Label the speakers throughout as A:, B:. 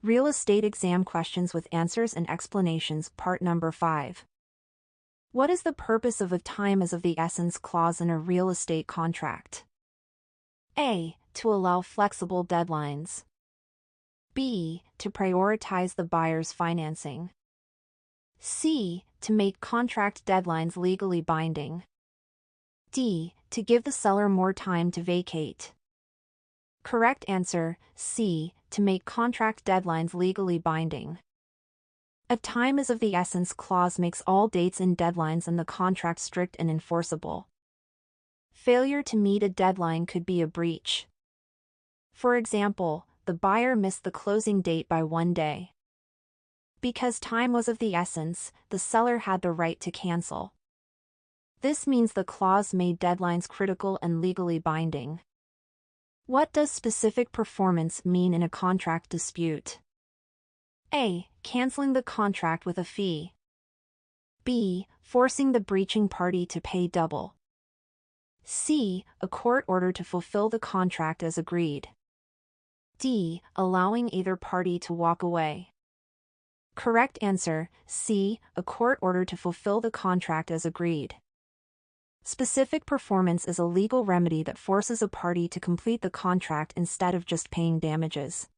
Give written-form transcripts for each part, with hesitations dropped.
A: Real estate exam questions with answers and explanations, part number 5. What is the purpose of a time is of the essence clause in a real estate contract? A. To allow flexible deadlines. B. To prioritize the buyer's financing. C. To make contract deadlines legally binding. D. To give the seller more time to vacate. Correct answer, C. To make contract deadlines legally binding. A time is of the essence clause makes all dates and deadlines in the contract strict and enforceable. Failure to meet a deadline could be a breach. For example, the buyer missed the closing date by 1 day. Because time was of the essence, the seller had the right to cancel. This means the clause made deadlines critical and legally binding. What does specific performance mean in a contract dispute? A. Canceling the contract with a fee. B. Forcing the breaching party to pay double. C. A court order to fulfill the contract as agreed. D. Allowing either party to walk away. Correct answer, C. A court order to fulfill the contract as agreed. Specific performance is a legal remedy that forces a party to complete the contract instead of just paying damages.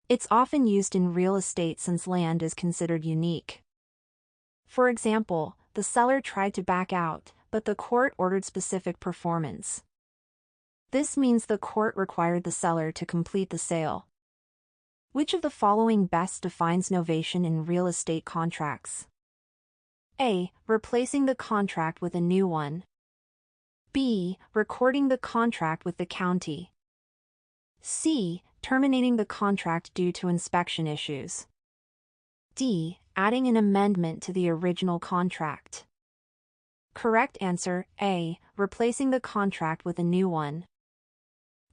A: It's often used in real estate since land is considered unique. For example, the seller tried to back out, but the court ordered specific performance. This means the court required the seller to complete the sale. Which of the following best defines novation in real estate contracts? A. Replacing the contract with a new one. B. Recording the contract with the county. C. Terminating the contract due to inspection issues. D. Adding an amendment to the original contract. Correct answer, A. Replacing the contract with a new one.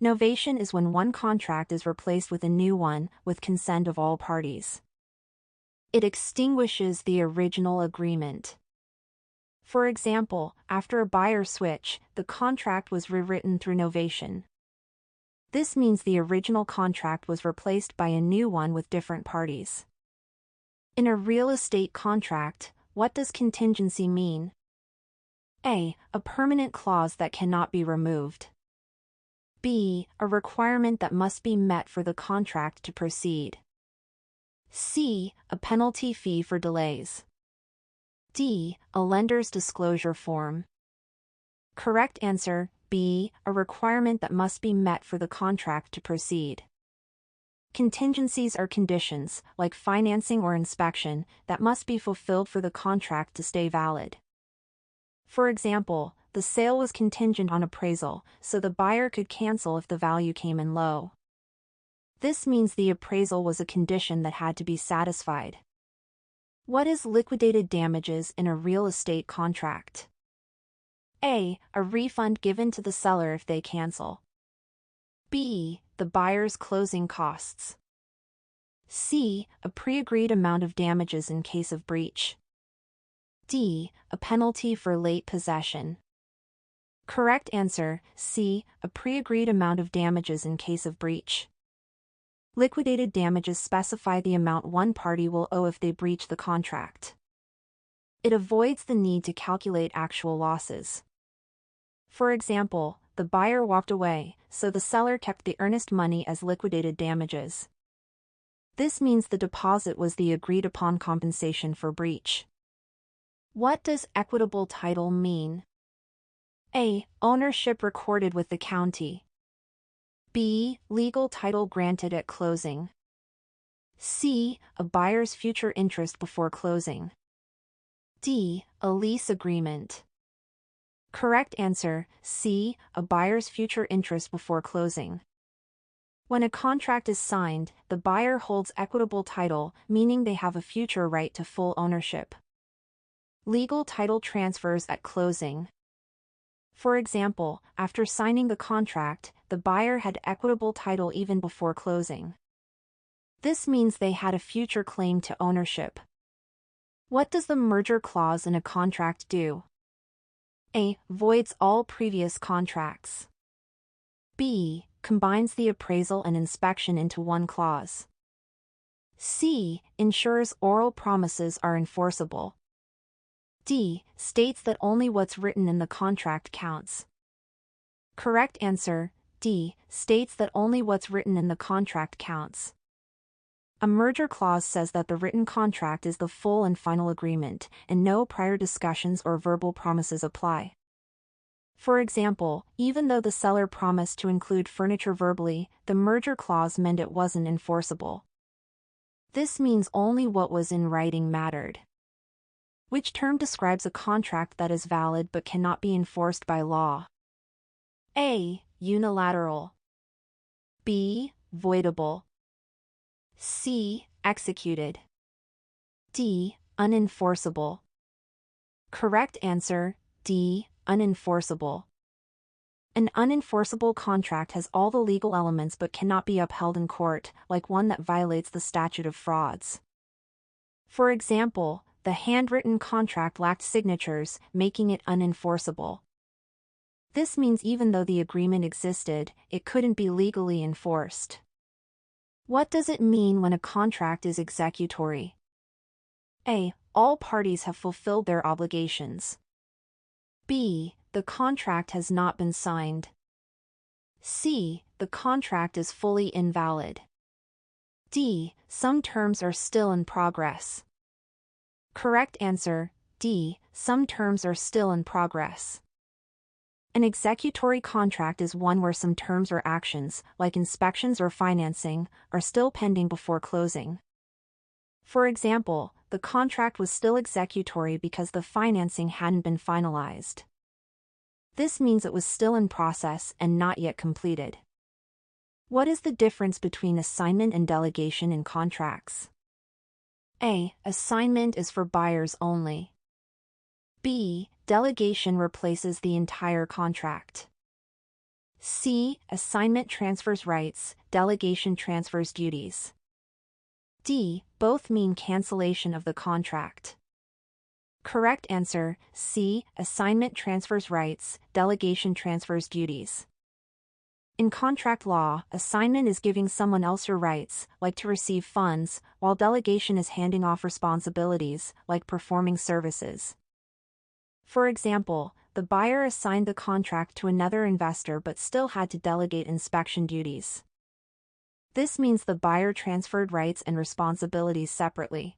A: Novation is when one contract is replaced with a new one, with consent of all parties. It extinguishes the original agreement. For example, after a buyer switch, the contract was rewritten through novation. This means the original contract was replaced by a new one with different parties. In a real estate contract, what does contingency mean? A. A permanent clause that cannot be removed. B. A requirement that must be met for the contract to proceed. C. A penalty fee for delays. D. A lender's disclosure form. Correct answer, B. A requirement that must be met for the contract to proceed. Contingencies are conditions, like financing or inspection, that must be fulfilled for the contract to stay valid. For example, the sale was contingent on appraisal, so the buyer could cancel if the value came in low. This means the appraisal was a condition that had to be satisfied. What is liquidated damages in a real estate contract? A. A refund given to the seller if they cancel. B. The buyer's closing costs. C. A pre-agreed amount of damages in case of breach. D. A penalty for late possession. Correct answer, C. A pre-agreed amount of damages in case of breach. Liquidated damages specify the amount one party will owe if they breach the contract. It avoids the need to calculate actual losses. For example, the buyer walked away, so the seller kept the earnest money as liquidated damages. This means the deposit was the agreed-upon compensation for breach. What does equitable title mean? A. Ownership recorded with the county. B. Legal title granted at closing. C. A buyer's future interest before closing. D. A lease agreement. Correct answer, C. A buyer's future interest before closing. When a contract is signed, the buyer holds equitable title, meaning they have a future right to full ownership. Legal title transfers at closing. For example, after signing the contract, the buyer had equitable title even before closing. This means they had a future claim to ownership. What does the merger clause in a contract do? A. Voids all previous contracts. B. Combines the appraisal and inspection into one clause. C. Ensures oral promises are enforceable. D. States that only what's written in the contract counts. Correct answer, D. States that only what's written in the contract counts. A merger clause says that the written contract is the full and final agreement, and no prior discussions or verbal promises apply. For example, even though the seller promised to include furniture verbally, the merger clause meant it wasn't enforceable. This means only what was in writing mattered. Which term describes a contract that is valid but cannot be enforced by law? A. Unilateral. B. Voidable. C. Executed. D. Unenforceable. Correct answer, D. Unenforceable. An unenforceable contract has all the legal elements but cannot be upheld in court, like one that violates the statute of frauds. For example, the handwritten contract lacked signatures, making it unenforceable. This means even though the agreement existed, it couldn't be legally enforced. What does it mean when a contract is executory? A. All parties have fulfilled their obligations. B. The contract has not been signed. C. The contract is fully invalid. D. Some terms are still in progress. Correct answer, D. Some terms are still in progress. An executory contract is one where some terms or actions, like inspections or financing, are still pending before closing. For example, the contract was still executory because the financing hadn't been finalized. This means it was still in process and not yet completed. What is the difference between assignment and delegation in contracts? A. Assignment is for buyers only. B. Delegation replaces the entire contract. C. Assignment transfers rights, delegation transfers duties. D. Both mean cancellation of the contract. Correct answer, C. Assignment transfers rights, delegation transfers duties. In contract law, assignment is giving someone else your rights, like to receive funds, while delegation is handing off responsibilities, like performing services. For example, the buyer assigned the contract to another investor but still had to delegate inspection duties. This means the buyer transferred rights and responsibilities separately.